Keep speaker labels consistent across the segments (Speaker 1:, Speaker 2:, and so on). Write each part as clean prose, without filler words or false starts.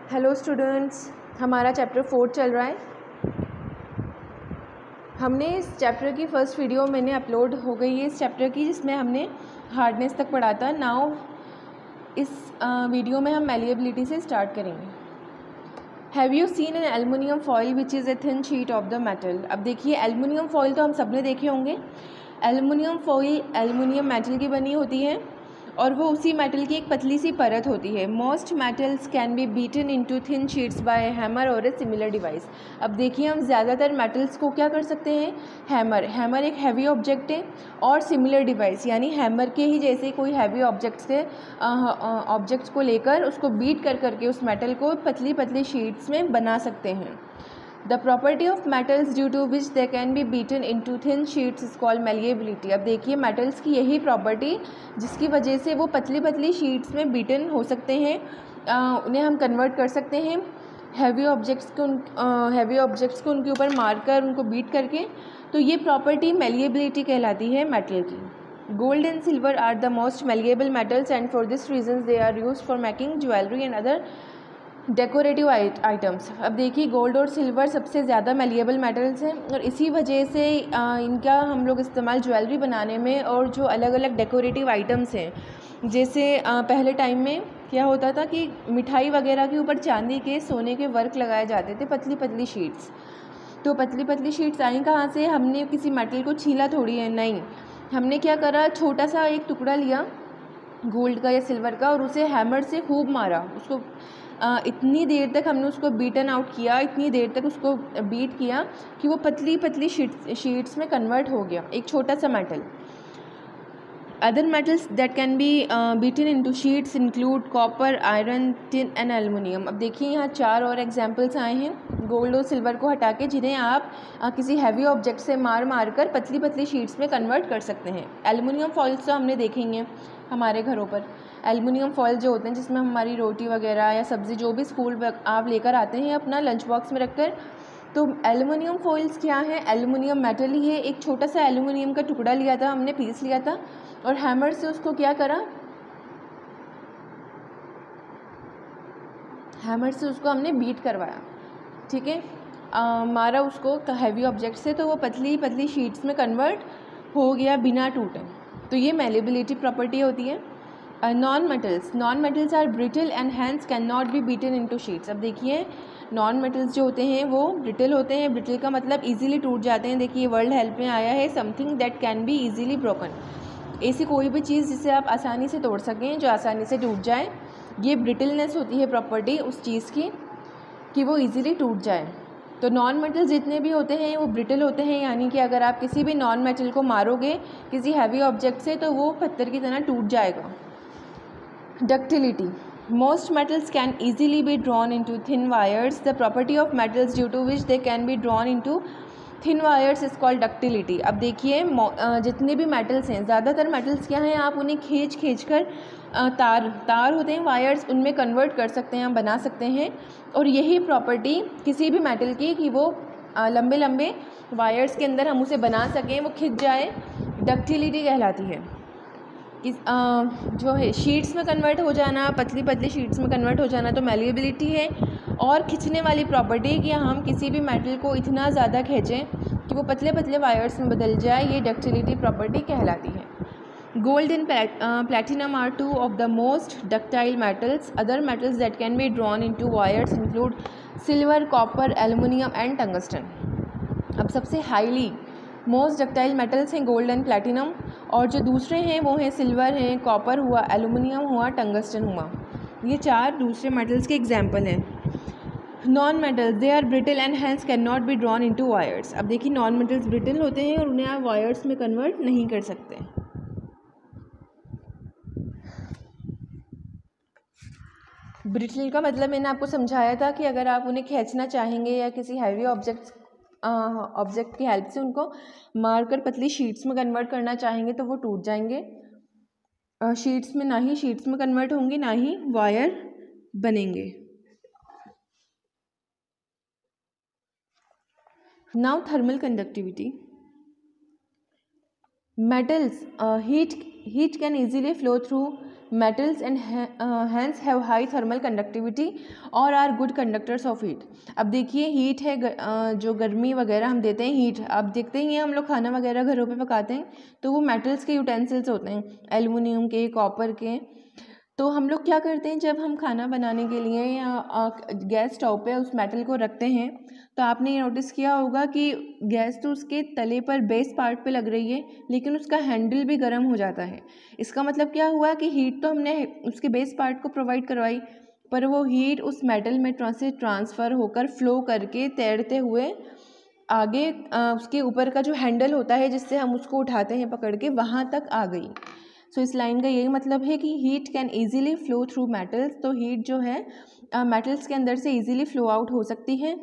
Speaker 1: Hello students, हमारा chapter 4 चल रहा है। हमने इस चैप्टर की फ़र्स्ट वीडियो मैंने अपलोड हो गई है इस चैप्टर की, जिसमें हमने हार्डनेस तक पढ़ा था। नाउ इस वीडियो में हम मैलिएबिलिटी से स्टार्ट करेंगे। Have you seen an aluminium foil which is a thin sheet of the metal. अब देखिए, एल्युमिनियम फॉइल तो हम सब ने देखे होंगे। एल्युमिनियम फॉइल एल्युमिनियम मेटल की बनी होती है और वो उसी मेटल की एक पतली सी परत होती है। Most metals can be beaten into thin sheets by hammer और ए सिमिलर डिवाइस। अब देखिए, हम ज़्यादातर मेटल्स को क्या कर सकते हैं, हैमर एक हैवी ऑब्जेक्ट है और सिमिलर डिवाइस यानी हैमर के ही जैसे कोई हैवी ऑब्जेक्ट्स को लेकर उसको बीट कर करके उस मेटल को पतली पतली शीट्स में बना सकते हैं। The property of metals due to which they can be beaten into thin sheets is called malleability। अब देखिए, मेटल्स की यही प्रॉपर्टी जिसकी वजह से वो पतली पतली शीट्स में बीटन हो सकते हैं, उन्हें हम कन्वर्ट कर सकते हैं हैवी ऑब्जेक्ट्स को उनके ऊपर मारकर उनको बीट करके। तो ये प्रॉपर्टी malleability कहलाती है मेटल की। Gold and silver are the most malleable metals and for this reasons they are used for making jewelry and other decorative items. अब देखिए, गोल्ड और सिल्वर सबसे ज़्यादा मेलिएबल मेटल्स हैं और इसी वजह से इनका हम लोग इस्तेमाल ज्वेलरी बनाने में और जो अलग अलग डेकोरेटिव आइटम्स हैं, जैसे पहले टाइम में क्या होता था कि मिठाई वगैरह के ऊपर चांदी के सोने के वर्क लगाए जाते थे, पतली पतली शीट्स। तो पतली पतली शीट्स आई कहाँ से? हमने किसी मेटल को छीला थोड़ी है, नहीं, हमने क्या करा, छोटा सा एक टुकड़ा लिया गोल्ड का या सिल्वर का और उसे हैमर से खूब मारा। उसको इतनी देर तक हमने उसको बीटन आउट किया, इतनी देर तक उसको बीट किया कि वो पतली पतली शीट्स में कन्वर्ट हो गया, एक छोटा सा metal. Other metals that can be beaten into sheets include copper, iron, tin and aluminium. अब देखिए, यहाँ 4 और एग्जाम्पल्स आए हैं गोल्ड और सिल्वर को हटा के, जिन्हें आप किसी हैवी ऑब्जेक्ट से मार कर पतली पतली शीट्स में कन्वर्ट कर सकते हैं। एल्युमिनियम फॉइल्स तो हमने देखेंगे हमारे घरों पर। एल्युमिनियम फॉइल जो होते हैं जिसमें हमारी रोटी वगैरह या सब्ज़ी जो भी स्कूल आप लेकर आते हैं अपना लंच बॉक्स में रखकर, तो एल्युमिनियम फॉइल्स क्या है? एल्युमिनियम मेटल ही है। एक छोटा सा एल्युमिनियम का टुकड़ा लिया था हमने, पीस लिया था और हैमर से उसको क्या करा, हैमर से उसको हमने बीट करवाया, ठीक है, मारा उसको हैवी ऑब्जेक्ट से, तो वो पतली पतली शीट्स में कन्वर्ट हो गया बिना टूटे। तो ये मैलिएबिलिटी प्रॉपर्टी होती है। Non metals are brittle and hence can not be beaten into sheets. अब देखिए, नॉन मेटल्स जो होते हैं वो ब्रिटल होते हैं। ब्रिटल का मतलब इजीली टूट जाते हैं। देखिए, वर्ल्ड हेल्प में आया है something that can be easily broken. ऐसी कोई भी चीज़ जिसे आप आसानी से तोड़ सकें, जो आसानी से टूट जाए, ये ब्रिटलनेस होती है प्रॉपर्टी उस चीज़ की कि वो इजीली टूट जाए। तो नॉन मेटल जितने भी होते हैं वो ब्रिटल होते हैं, यानी कि अगर आप किसी भी नॉन मेटल को मारोगे किसी हैवी ऑब्जेक्ट से तो वो पत्थर की तरह टूट जाएगा। Ductility. Most metals can easily be drawn into thin wires. The property of metals due to which they can be drawn into thin wires is called ductility. अब देखिए, जितने भी मेटल्स हैं, ज़्यादातर मेटल्स क्या हैं, आप उन्हें खींच कर तार होते हैं, वायर्स, उनमें कन्वर्ट कर सकते हैं, हम बना सकते हैं। और यही प्रॉपर्टी किसी भी मेटल की कि वो लंबे लंबे वायर्स के अंदर हम उसे बना सकें, वो खिंच जाए, डक्टिलिटी कहलाती है। जो है शीट्स में कन्वर्ट हो जाना, पतली पतली शीट्स में कन्वर्ट हो जाना, तो मैलिएबिलिटी है। और खिंचने वाली प्रॉपर्टी कि हम किसी भी मेटल को इतना ज़्यादा खींचें कि वो पतले पतले वायर्स में बदल जाए, ये डक्टिलिटी प्रॉपर्टी कहलाती है। Gold and platinum are 2 of the most ductile metals. Other metals that can be drawn into wires include silver, copper, aluminium and tungsten. अब सबसे हाईली मोस्ट डक्टाइल मेटल्स हैं गोल्ड एंड प्लैटिनम, और जो दूसरे हैं वो हैं सिल्वर हैं, कॉपर हुआ, एल्युमिनियम हुआ, टंगस्टन हुआ। ये 4 दूसरे मेटल्स के एग्जाम्पल हैं। Non metals they are brittle and hence can not be drawn into wires. अब देखिए, नॉन मेटल्स ब्रिटल होते हैं और उन्हें आप वायर्स में कन्वर्ट नहीं कर सकते। ब्रिटल का मतलब मैंने आपको समझाया था कि अगर आप उन्हें खींचना चाहेंगे या किसी हैवी ऑब्जेक्ट की हेल्प से उनको मारकर पतली शीट्स में कन्वर्ट करना चाहेंगे तो वो टूट जाएंगे। शीट्स में ना ही शीट्स में कन्वर्ट होंगे, ना ही वायर बनेंगे। Now thermal conductivity. Metals heat can easily flow through metals and hence have high thermal conductivity और are good conductors of heat. अब देखिए हीट है, जो गर्मी वगैरह हम देते हैं हीट, अब देखते ही हैं हम लोग खाना वगैरह घरों पे पकाते हैं तो वो मेटल्स के यूटेंसिल्स होते हैं, एल्युमिनियम के, कॉपर के। तो हम लोग क्या करते हैं, जब हम खाना बनाने के लिए या गैस स्टोव पे उस मेटल को रखते हैं तो आपने ये नोटिस किया होगा कि गैस तो उसके तले पर बेस पार्ट पे लग रही है लेकिन उसका हैंडल भी गर्म हो जाता है। इसका मतलब क्या हुआ कि हीट तो हमने उसके बेस पार्ट को प्रोवाइड करवाई, पर वो हीट उस मेटल में से ट्रांसफ़र होकर फ्लो करके तैरते हुए आगे उसके ऊपर का जो हैंडल होता है जिससे हम उसको उठाते हैं पकड़ के, वहाँ तक आ गई। सो इस लाइन का यही मतलब है कि heat can easily flow through metals. तो हीट जो है मेटल्स के अंदर से ईजिली फ्लो आउट हो सकती है,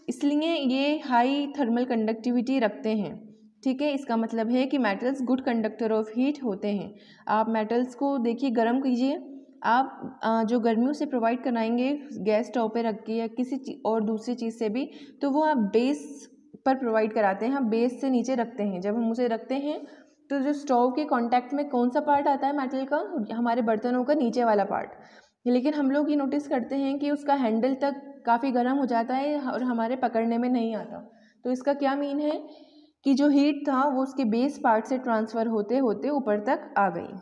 Speaker 1: इसलिए ये हाई थर्मल कंडक्टिविटी रखते हैं। ठीक है, इसका मतलब है कि metals good conductor of heat होते हैं। आप मेटल्स को देखिए गर्म कीजिए, आप जो गर्मी उसे प्रोवाइड कराएंगे गैस स्टोव पे रख के या किसी और दूसरी चीज़ से भी, तो वो आप बेस पर प्रोवाइड कराते हैं, हम बेस से नीचे रखते हैं। जब हम उसे रखते हैं तो जो स्टोव के कांटेक्ट में कौन सा पार्ट आता है मेटल का, हमारे बर्तनों का नीचे वाला पार्ट। लेकिन हम लोग ये नोटिस करते हैं कि उसका हैंडल तक काफ़ी गर्म हो जाता है और हमारे पकड़ने में नहीं आता। तो इसका क्या मीन है कि जो हीट था वो उसके बेस पार्ट से ट्रांसफ़र होते होते ऊपर तक आ गई।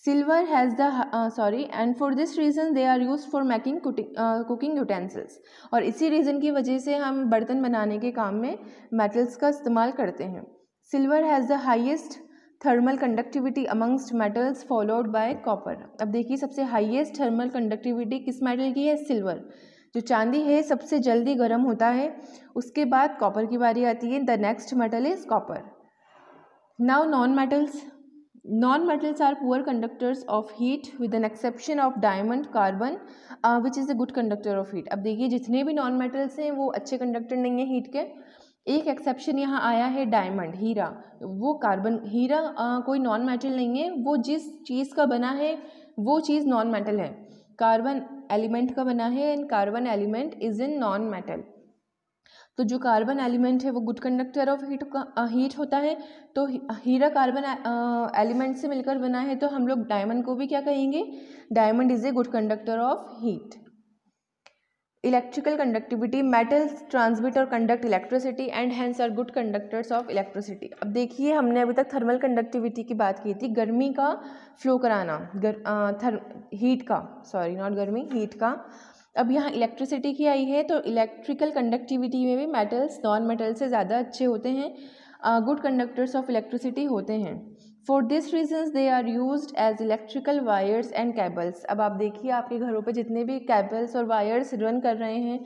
Speaker 1: Silver has the and for this reason they are use for making cooking utensils. और इसी रीज़न की वजह से हम बर्तन बनाने के काम में मेटल्स का इस्तेमाल करते हैं। Silver has the highest thermal conductivity amongst metals followed by copper. अब देखिए सबसे हाईएस्ट थर्मल कंडक्टिविटी किस मेटल की है, सिल्वर। जो चांदी है सबसे जल्दी गर्म होता है, उसके बाद कॉपर की बारी आती है। The next metal is copper. Now non metals are poor conductors of heat with an exception of diamond, carbon which is a good conductor of heat. अब देखिए जितने भी नॉन मेटल्स हैं वो अच्छे कंडक्टर नहीं है हीट के। एक एक्सेप्शन यहाँ आया है डायमंड, हीरा। वो कार्बन, हीरा कोई नॉन मेटल नहीं है, वो जिस चीज़ का बना है वो चीज़ नॉन मेटल है। कार्बन एलिमेंट का बना है and carbon element is in non metal. तो जो कार्बन एलिमेंट है वो गुड कंडक्टर ऑफ हीट होता है। तो हीरा कार्बन एलिमेंट से मिलकर बना है, तो हम लोग डायमंड को भी क्या कहेंगे, diamond is a good conductor of heat. Electrical conductivity, metals transmit और conduct electricity and hence are good conductors of electricity. अब देखिए हमने अभी तक थर्मल कंडक्टिविटी की बात की थी, गर्मी का फ्लो कराना, हीट का, सॉरी नॉट गर्मी, हीट का। अब यहाँ इलेक्ट्रिसिटी की आई है, तो इलेक्ट्रिकल कंडक्टिविटी में भी मेटल्स नॉन मेटल से ज़्यादा अच्छे होते हैं, गुड कंडक्टर्स ऑफ इलेक्ट्रिसिटी होते हैं। For this reasons they are used as electrical wires and cables. अब आप देखिए आपके घरों पे जितने भी केबल्स और वायर्स रन कर रहे हैं,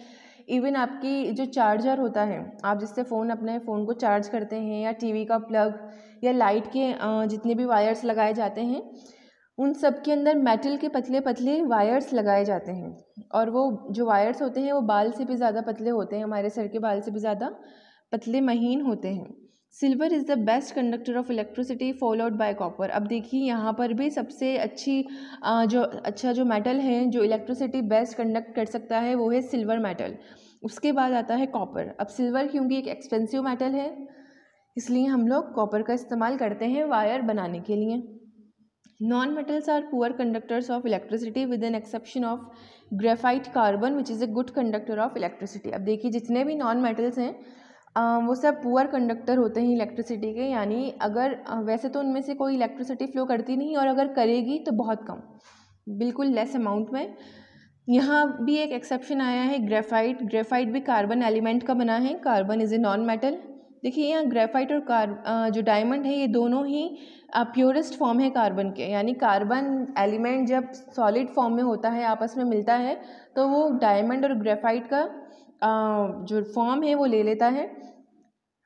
Speaker 1: इवन आपकी जो चार्जर होता है, आप जिससे अपने फ़ोन को चार्ज करते हैं, या टीवी का प्लग, या लाइट के जितने भी वायर्स लगाए जाते हैं, उन सब के अंदर मेटल के पतले पतले वायर्स लगाए जाते हैं। और वो जो वायर्स होते हैं वो बाल से भी ज़्यादा पतले होते हैं, हमारे सर के बाल से भी ज़्यादा पतले महीन होते हैं। Silver is the best conductor of electricity followed by copper. अब देखिए यहाँ पर भी सबसे जो मेटल है जो इलेक्ट्रिसिटी बेस्ट कंडक्ट कर सकता है वो है सिल्वर मेटल, उसके बाद आता है कॉपर। अब सिल्वर क्योंकि एक एक्सपेंसिव मेटल है, इसलिए हम लोग कॉपर का इस्तेमाल करते हैं वायर बनाने के लिए। Non metals are poor conductors of electricity with an exception of graphite, carbon which is a good conductor of electricity. अब देखिए जितने भी नॉन मेटल्स हैं वो सब पुअर कंडक्टर होते हैं इलेक्ट्रिसिटी के, यानी अगर वैसे तो उनमें से कोई इलेक्ट्रिसिटी फ्लो करती नहीं, और अगर करेगी तो बहुत कम, बिल्कुल लेस अमाउंट में। यहाँ भी एक एक्सेप्शन आया है ग्रेफाइट। ग्रेफाइट भी कार्बन एलिमेंट का बना है, carbon is a non metal. देखिए यहाँ ग्रेफाइट और जो डायमंड है ये दोनों ही प्योरेस्ट फॉर्म है कार्बन के, यानी कार्बन एलिमेंट जब सॉलिड फॉर्म में होता है, आपस में मिलता है, तो वो डायमंड और ग्रेफाइट का जो फॉर्म है वो ले लेता है।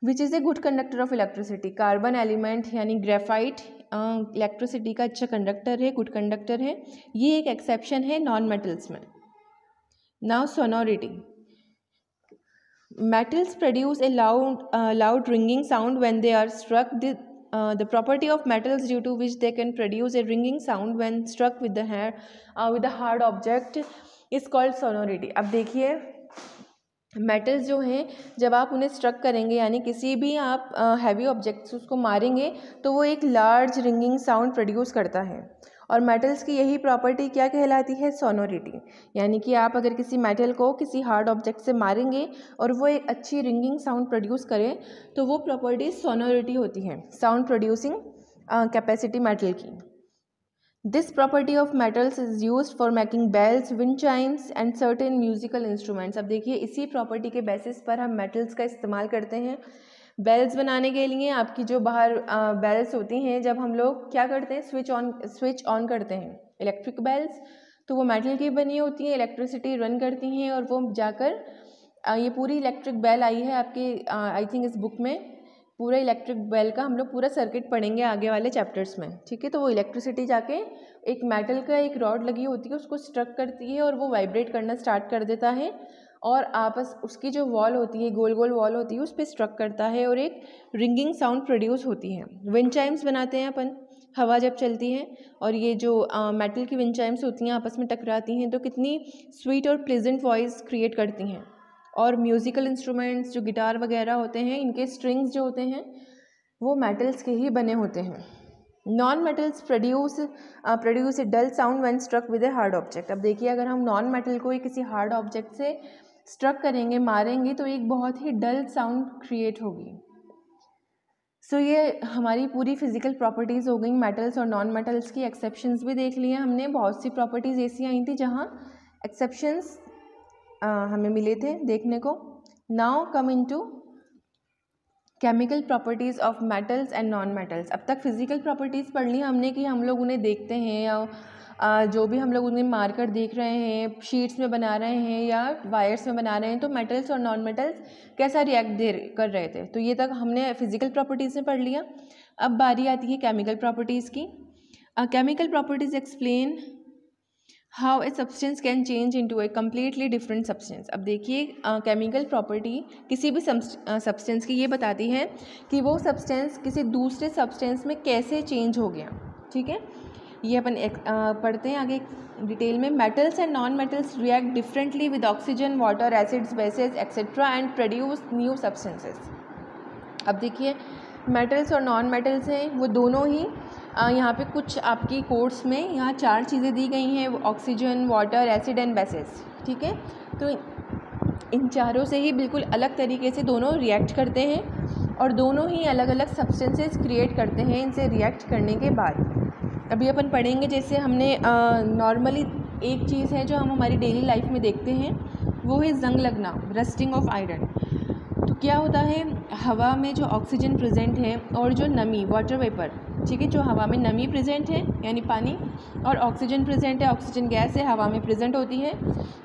Speaker 1: विच is a good conductor of electricity. Carbon element यानी ग्रेफाइट इलेक्ट्रिसिटी का अच्छा कंडक्टर है, गुड कंडक्टर है। ये एक एक्सेप्शन है नॉन मेटल्स में। Now sonority, metals produce a loud ringing sound when they are struck. The property of metals due to which they can produce a ringing sound when struck with the hard object is called sonority. अब देखिए metals जो हैं जब आप उन्हें struck करेंगे, यानी किसी भी आप हैवी ऑब्जेक्ट्स उसको मारेंगे, तो वो एक लार्ज रिंगिंग साउंड प्रोड्यूस करता है। और मेटल्स की यही प्रॉपर्टी क्या कहलाती है? सोनोरिटी। यानी कि आप अगर किसी मेटल को किसी हार्ड ऑब्जेक्ट से मारेंगे और वो एक अच्छी रिंगिंग साउंड प्रोड्यूस करे तो वो प्रॉपर्टी सोनोरिटी होती है, साउंड प्रोड्यूसिंग कैपेसिटी मेटल की। This property of metals is used for making bells, wind chimes and certain musical instruments. अब देखिए इसी प्रॉपर्टी के बेसिस पर हम मेटल्स का इस्तेमाल करते हैं बेल्स बनाने के लिए। आपकी जो बाहर बेल्स होती हैं, जब हम लोग क्या करते हैं, स्विच ऑन करते हैं इलेक्ट्रिक बेल्स, तो वो मेटल की बनी होती हैं, इलेक्ट्रिसिटी रन करती हैं और वो जाकर ये पूरी इलेक्ट्रिक बेल आई है आपके आई थिंक इस बुक में, पूरा इलेक्ट्रिक बेल का हम लोग पूरा सर्किट पढ़ेंगे आगे वाले चैप्टर्स में, ठीक है। तो वो इलेक्ट्रिसिटी जाके एक मेटल का एक रॉड लगी होती है उसको स्ट्रक करती है और वो वाइब्रेट करना स्टार्ट कर देता है और आपस उसकी जो वॉल होती है, गोल गोल वॉल होती है, उस पर स्ट्रक करता है और एक रिंगिंग साउंड प्रोड्यूस होती है। विंड चाइम्स बनाते हैं अपन, हवा जब चलती है और ये जो मेटल की विंड चाइम्स होती हैं आपस में टकराती हैं तो कितनी स्वीट और प्लेजेंट वॉइस क्रिएट करती हैं। और म्यूज़िकल इंस्ट्रूमेंट्स जो गिटार वगैरह होते हैं, इनके स्ट्रिंग्स जो होते हैं वो मेटल्स के ही बने होते हैं। Non metals produce a dull sound when struck with a hard object. अब देखिए अगर हम नॉन मेटल को किसी हार्ड ऑब्जेक्ट से स्ट्रक करेंगे, मारेंगे, तो एक बहुत ही डल साउंड क्रिएट होगी। सो ये हमारी पूरी फिजिकल प्रॉपर्टीज़ हो गई मेटल्स और नॉन मेटल्स की। एक्सेप्शंस भी देख लिए हमने, बहुत सी प्रॉपर्टीज़ ऐसी आई थी जहाँ एक्सेप्शंस हमें मिले थे देखने को। Now come into chemical properties of metals and non metals. अब तक फिजिकल प्रॉपर्टीज़ पढ़ ली हमने कि हम लोग उन्हें देखते हैं या जो भी हम लोग उन्हें मारकर देख रहे हैं, शीट्स में बना रहे हैं या वायर्स में बना रहे हैं, तो मेटल्स और नॉन मेटल्स कैसा रिएक्ट कर रहे थे, तो ये तक हमने फिजिकल प्रॉपर्टीज़ में पढ़ लिया। अब बारी आती है केमिकल प्रॉपर्टीज़ की। Chemical properties explain how a substance can change into a completely different substance. अब देखिए केमिकल प्रॉपर्टी किसी भी सब्सटेंस की ये बताती है कि वो सब्सटेंस किसी दूसरे सब्सटेंस में कैसे चेंज हो गया, ठीक है। ये अपन पढ़ते हैं आगे डिटेल में। Metals and non metals react differently with oxygen, water, acids, bases etcetera and produce new substances. अब देखिए मेटल्स और नॉन मेटल्स हैं वो दोनों ही यहाँ पे कुछ आपकी कोर्स में यहाँ 4 चीज़ें दी गई हैं, oxygen, water, acid and bases, ठीक है। तो इन चारों से ही बिल्कुल अलग तरीके से दोनों रिएक्ट करते हैं और दोनों ही अलग अलग सब्सटेंसेस क्रिएट करते हैं इनसे रिएक्ट करने के बाद। अभी अपन पढ़ेंगे, जैसे हमने नॉर्मली एक चीज़ है जो हम हमारी डेली लाइफ में देखते हैं, वो है जंग लगना, रस्टिंग ऑफ आयरन। तो क्या होता है, हवा में जो ऑक्सीजन प्रेजेंट है और जो नमी, वाटर वेपर, ठीक है, जो हवा में नमी प्रेजेंट है यानी पानी और ऑक्सीजन प्रेजेंट है, ऑक्सीजन गैस है, हवा में प्रेजेंट होती है।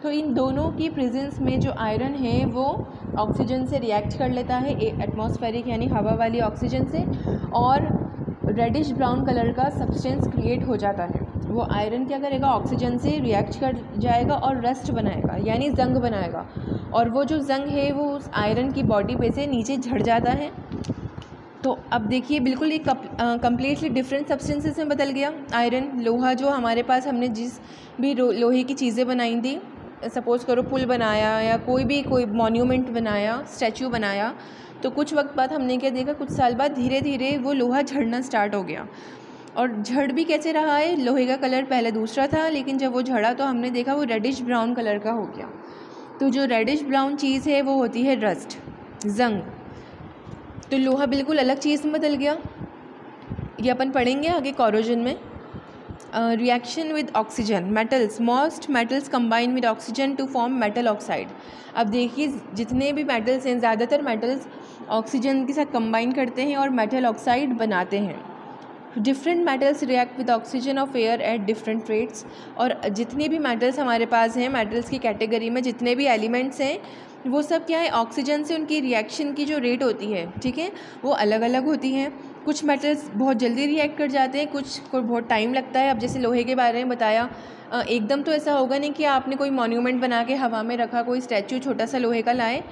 Speaker 1: तो इन दोनों की प्रेजेंस में जो आयरन है वो ऑक्सीजन से रिएक्ट कर लेता है, एटमॉस्फेरिक यानी हवा वाली ऑक्सीजन से, और रेडिश ब्राउन कलर का सब्सटेंस क्रिएट हो जाता है। वो आयरन क्या करेगा, ऑक्सीजन से रिएक्ट कर जाएगा और रस्ट बनाएगा यानी जंग बनाएगा, और वो जो जंग है वो उस आयरन की बॉडी पे से नीचे झड़ जाता है। तो अब देखिए बिल्कुल ये कम्प्लीटली डिफरेंट सब्सटेंसेस में बदल गया। आयरन, लोहा, जो हमारे पास हमने जिस भी लोहे की चीज़ें बनाई थी, सपोज़ करो पुल बनाया या कोई मॉन्यूमेंट बनाया, स्टैचू बनाया, तो कुछ वक्त बाद हमने क्या देखा, कुछ साल बाद धीरे धीरे वो लोहा झड़ना स्टार्ट हो गया। और झड़ भी कैसे रहा है, लोहे का कलर पहले दूसरा था, लेकिन जब वो झड़ा तो हमने देखा वो रेडिश ब्राउन कलर का हो गया। तो जो रेडिश ब्राउन चीज़ है वो होती है रस्ट, जंग। तो लोहा बिल्कुल अलग चीज़ में बदल गया। ये अपन पढ़ेंगे आगे कोरोजन में। Reaction with oxygen, metals, most metals combine with oxygen to form metal oxide. अब देखिए जितने भी मेटल्स हैं, ज़्यादातर मेटल्स ऑक्सीजन के साथ कंबाइन करते हैं और मेटल ऑक्साइड बनाते हैं। Different metals react with oxygen of air at different rates. और जितने भी मेटल्स हमारे पास हैं, मेटल्स की कैटेगरी में जितने भी एलिमेंट्स हैं, वो सब क्या है, ऑक्सीजन से उनकी रिएक्शन की जो रेट होती है, ठीक है, वो अलग अलग होती है। कुछ मेटल्स बहुत जल्दी रिएक्ट कर जाते हैं, कुछ को बहुत टाइम लगता है। अब जैसे लोहे के बारे में बताया, एकदम तो ऐसा होगा नहीं कि आपने कोई मॉन्यूमेंट बना के हवा में रखा, कोई स्टैचू छोटा सा लोहे का लाए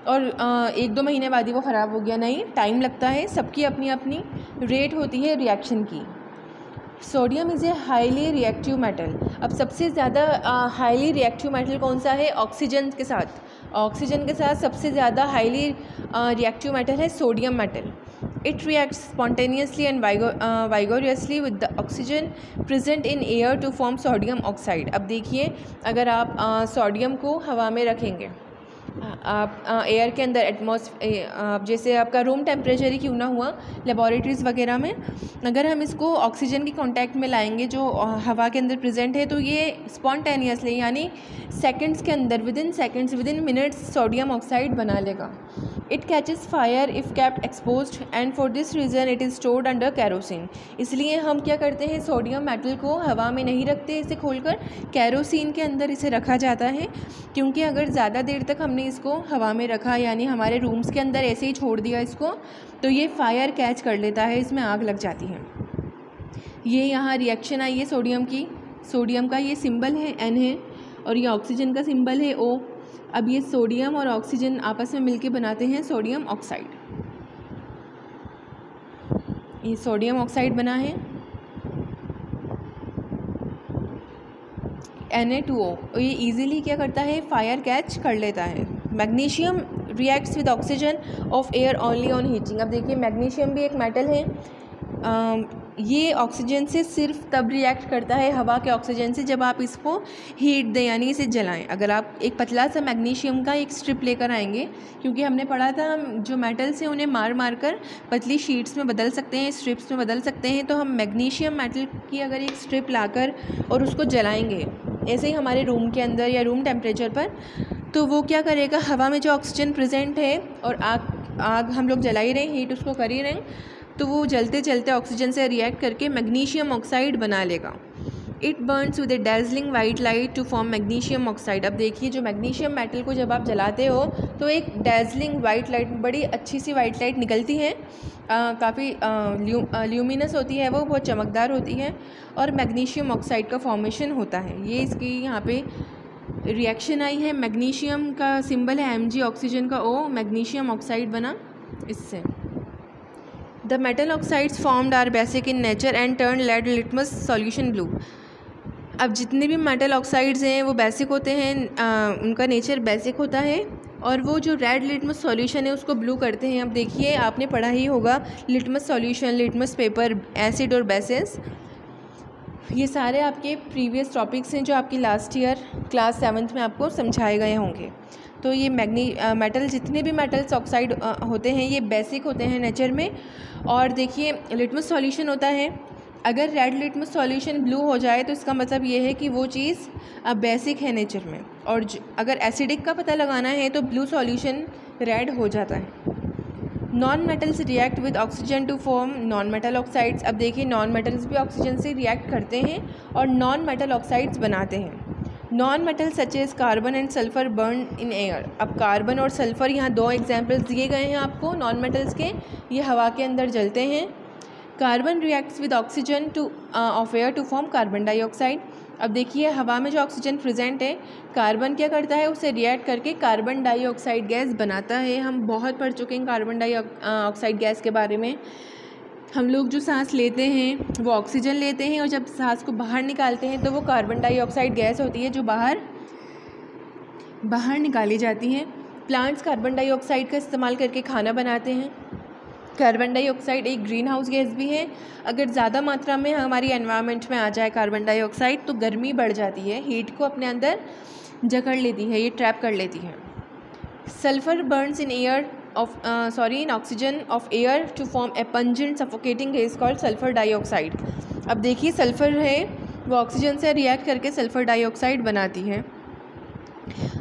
Speaker 1: और 1-2 महीने बाद ही वो ख़राब हो गया, नहीं, टाइम लगता है। सबकी अपनी अपनी रेट होती है रिएक्शन की। Sodium is a highly reactive metal. अब सबसे ज़्यादा हाईली रिएक्टिव मेटल कौन सा है, ऑक्सीजन के साथ। ऑक्सीजन के साथ सबसे ज़्यादा हाईली रिएक्टिव मेटल है sodium metal. It reacts spontaneously and vigorously with the oxygen present in air to form sodium oxide. अब देखिए, अगर आप सोडियम को हवा में रखेंगे, आप एयर के अंदर जैसे आपका रूम टेम्परेचर ही क्यों ना हुआ, लेबॉरेटरीज़ वगैरह में अगर हम इसको ऑक्सीजन के कांटेक्ट में लाएंगे जो हवा के अंदर प्रेजेंट है, तो ये स्पॉन्टेनियसली यानी सेकंड्स के अंदर, with in minutes sodium oxide बना लेगा. It catches fire if kept exposed and for this reason it is stored under kerosene. इसलिए हम क्या करते हैं, सोडियम मेटल को हवा में नहीं रखते, इसे खोलकर कैरोसिन के अंदर इसे रखा जाता है, क्योंकि अगर ज़्यादा देर तक हमने इसको हवा में रखा, यानी हमारे रूम्स के अंदर ऐसे ही छोड़ दिया इसको, तो ये फायर कैच कर लेता है, इसमें आग लग जाती है. ये यहाँ रिएक्शन आई है सोडियम की. सोडियम का ये सिंबल है N है, और ये ऑक्सीजन का सिंबल है O. अब ये सोडियम और ऑक्सीजन आपस में मिलके बनाते हैं सोडियम ऑक्साइड. ये सोडियम ऑक्साइड बना है Na2O. ये इजीली क्या करता है, फायर कैच कर लेता है. Magnesium reacts with oxygen of air only on heating. अब देखिए, मैग्नीशियम भी एक मेटल है. ये ऑक्सीजन से सिर्फ तब रिएक्ट करता है, हवा के ऑक्सीजन से, जब आप इसको हीट दें यानी इसे जलाएं. अगर आप एक पतला सा मैग्नीशियम का एक स्ट्रिप लेकर आएंगे, क्योंकि हमने पढ़ा था हम जो मेटल्स हैं उन्हें मार मार कर पतली शीट्स में बदल सकते हैं, स्ट्रिप्स में बदल सकते हैं. तो हम मैग्नीशियम मेटल की अगर एक स्ट्रिप लाकर और उसको जलाएंगे ऐसे ही हमारे रूम के अंदर या रूम टेम्परेचर पर, तो वो क्या करेगा, हवा में जो ऑक्सीजन प्रेजेंट है और आग हम लोग जला ही रहे हैं, हीट उसको कर ही रहे हैं, तो वो जलते जलते ऑक्सीजन से रिएक्ट करके मैग्नीशियम ऑक्साइड बना लेगा. It burns with a dazzling white light to form magnesium oxide. अब देखिए, जो मैग्नीशियम मेटल को जब आप जलाते हो तो एक डेजलिंग वाइट लाइट, बड़ी अच्छी सी वाइट लाइट निकलती है, काफ़ी ल्यूमिनस होती है, वो बहुत चमकदार होती है, और मैग्नीशियम ऑक्साइड का फॉर्मेशन होता है. ये इसकी यहाँ पे रिएक्शन आई है. मैग्नीशियम का सिंबल है Mg, ऑक्सीजन का O, मैग्नीशियम ऑक्साइड बना इससे. The metal oxides formed are basic in nature and turn lead litmus solution blue. अब जितने भी मेटल ऑक्साइड्स हैं वो बेसिक होते हैं, उनका नेचर बेसिक होता है, और वो जो रेड लिटमस सॉल्यूशन है उसको ब्लू करते हैं. अब देखिए, आपने पढ़ा ही होगा litmus solution, litmus paper, acid और बेसिस. ये सारे आपके प्रीवियस टॉपिक्स हैं जो आपकी लास्ट ईयर क्लास 7th में आपको समझाए गए होंगे. तो ये मेटल, जितने भी मेटल्स ऑक्साइड होते हैं ये बेसिक होते हैं नेचर में. और देखिए, लिटमस सॉल्यूशन होता है, अगर रेड लिटमस सॉल्यूशन ब्लू हो जाए तो इसका मतलब ये है कि वो चीज़ अब बेसिक है नेचर में. और अगर एसिडिक का पता लगाना है तो ब्लू सॉल्यूशन रेड हो जाता है. Non metals react with oxygen to form non metal oxides. अब देखिए, नॉन मेटल्स भी ऑक्सीजन से रिएक्ट करते हैं और नॉन मेटल ऑक्साइड्स बनाते हैं. Non metal such as carbon and sulphur burn in air. अब कार्बन और सल्फ़र, यहाँ 2 एग्जाम्पल्स दिए गए हैं आपको नॉन मेटल्स के, ये हवा के अंदर जलते हैं. Carbon reacts with oxygen of air to form carbon dioxide. अब देखिए, हवा में जो ऑक्सीजन प्रेजेंट है, कार्बन क्या करता है, उसे रिएक्ट करके कार्बन डाइऑक्साइड गैस बनाता है. हम बहुत पढ़ चुके हैं कार्बन डाइऑक्साइड गैस के बारे में. हम लोग जो सांस लेते हैं वो ऑक्सीजन लेते हैं, और जब सांस को बाहर निकालते हैं तो वो कार्बन डाइऑक्साइड गैस होती है जो बाहर निकाली जाती है. प्लांट्स कार्बन डाइऑक्साइड का इस्तेमाल करके खाना बनाते हैं. कार्बन डाइऑक्साइड एक ग्रीन हाउस गैस भी है. अगर ज़्यादा मात्रा में हमारी एनवायरनमेंट में आ जाए कार्बन डाइऑक्साइड तो गर्मी बढ़ जाती है, हीट को अपने अंदर जकड़ लेती है, ये ट्रैप कर लेती है. Sulphur burns in oxygen of air to form a pungent suffocating gas called sulphur dioxide. अब देखिए, सल्फ़र है वो ऑक्सीजन से रिएक्ट करके सल्फ़र डाइऑक्साइड बनाती है.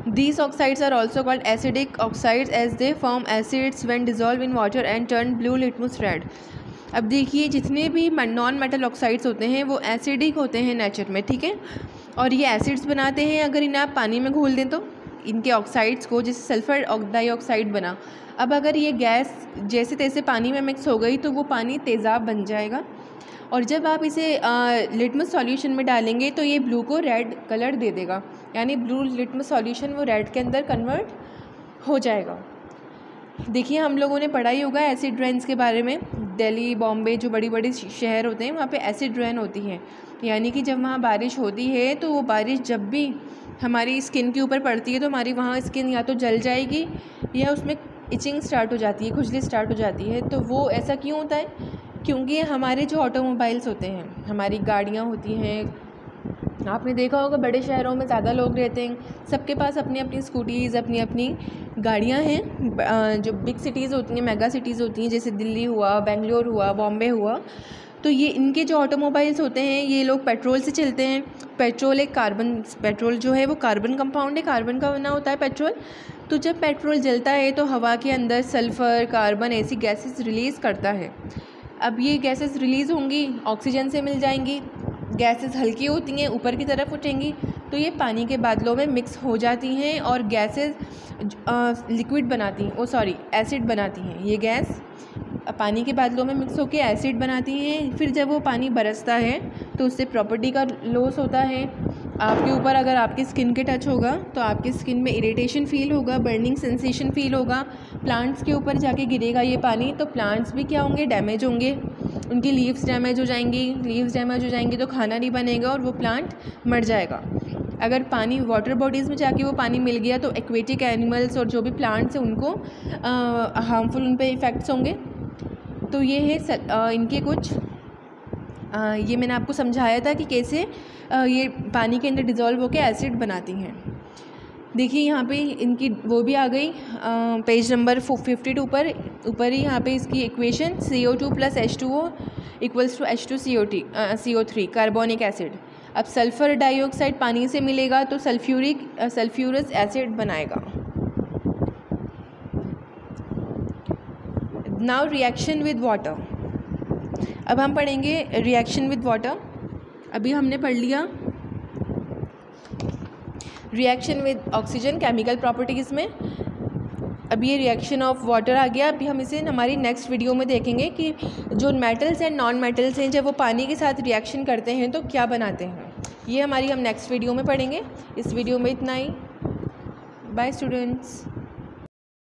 Speaker 1: These oxides are also called acidic oxides as they form acids when dissolved in water and turn blue litmus red. अब देखिए, जितने भी नॉन मेटल ऑक्साइड्स होते हैं वो एसिडिक होते हैं नेचर में, ठीक है, और ये एसिड्स बनाते हैं. अगर इन्हें आप पानी में घोल दें तो इनके ऑक्साइड्स को, जैसे सल्फ़र डाइऑक्साइड बना, अब अगर ये गैस जैसे तैसे पानी में मिक्स हो गई तो वो पानी तेज़ाब बन जाएगा, और जब आप इसे लिटमस सॉल्यूशन में डालेंगे तो ये ब्लू को रेड कलर दे देगा, यानी ब्लू लिटमस सॉल्यूशन वो रेड के अंदर कन्वर्ट हो जाएगा. देखिए, हम लोगों ने पढ़ा ही होगा एसिड रेन्स के बारे में. दिल्ली, बॉम्बे जो बड़ी बड़ी शहर होते हैं वहाँ पे एसिड रेन होती है, यानी कि जब वहाँ बारिश होती है तो वो बारिश जब भी हमारी स्किन के ऊपर पड़ती है तो हमारी वहाँ स्किन या तो जल जाएगी या उसमें इचिंग स्टार्ट हो जाती है, खुजली स्टार्ट हो जाती है। तो वो ऐसा क्यों होता है? क्योंकि हमारे जो ऑटोमोबाइल्स होते हैं, हमारी गाड़ियाँ होती हैं, आपने देखा होगा बड़े शहरों में ज़्यादा लोग रहते हैं, सबके पास अपनी अपनी स्कूटीज़, अपनी अपनी गाड़ियाँ हैं। जो बिग सिटीज़ होती हैं, मेगा सिटीज़ होती हैं, जैसे दिल्ली हुआ, बेंगलोर हुआ, बॉम्बे हुआ, तो ये इनके जो ऑटोमोबाइल्स होते हैं ये लोग पेट्रोल से चलते हैं। पेट्रोल जो है वो कार्बन कंपाउंड है, कार्बन का बना होता है पेट्रोल। तो जब पेट्रोल जलता है तो हवा के अंदर सल्फ़र, कार्बन ऐसी गैसेस रिलीज़ करता है। अब ये गैसेस रिलीज़ होंगी, ऑक्सीजन से मिल जाएंगी, गैसेस हल्की होती हैं, ऊपर की तरफ उठेंगी, तो ये पानी के बादलों में मिक्स हो जाती हैं और गैसेस लिक्विड बनाती हैं, एसिड बनाती हैं। ये गैस पानी के बादलों में मिक्स होकर एसिड बनाती हैं। फिर जब वो पानी बरसता है तो उससे प्रॉपर्टी का लॉस होता है। आपके ऊपर अगर आपकी स्किन के टच होगा तो आपकी स्किन में इरिटेशन फ़ील होगा, बर्निंग सेंसेशन फ़ील होगा। प्लांट्स के ऊपर जाके गिरेगा ये पानी, तो प्लांट्स भी क्या होंगे? डैमेज होंगे, उनकी लीव्स डैमेज हो जाएंगी, तो खाना नहीं बनेगा और वो प्लांट मर जाएगा। अगर पानी वाटर बॉडीज़ में जाके वो पानी मिल गया तो एक्वेटिक एनिमल्स और जो भी प्लांट्स हैं उनको हार्मफुल उन पे इफ़ेक्ट्स होंगे। तो ये है इनके कुछ ये मैंने आपको समझाया था कि कैसे ये पानी के अंदर डिज़ोल्व होकर एसिड बनाती हैं। देखिए यहाँ पे इनकी वो भी आ गई, पेज नंबर 52 पर ऊपर ही यहाँ पे इसकी equation CO2 + H2O = H2CO3 carbonic acid. अब सल्फ़र डाइऑक्साइड पानी से मिलेगा तो सल्फ्यूरस एसिड बनाएगा। Now reaction with water. अब हम पढ़ेंगे रिएक्शन विद वाटर। अभी हमने पढ़ लिया reaction with oxygen chemical properties में। अब ये रिएक्शन ऑफ वाटर आ गया। अभी हम इसे हमारी नेक्स्ट वीडियो में देखेंगे कि जो मेटल्स एंड नॉन मेटल्स हैं जब वो पानी के साथ रिएक्शन करते हैं तो क्या बनाते हैं। ये हम नेक्स्ट वीडियो में पढ़ेंगे। इस वीडियो में इतना ही। Bye students.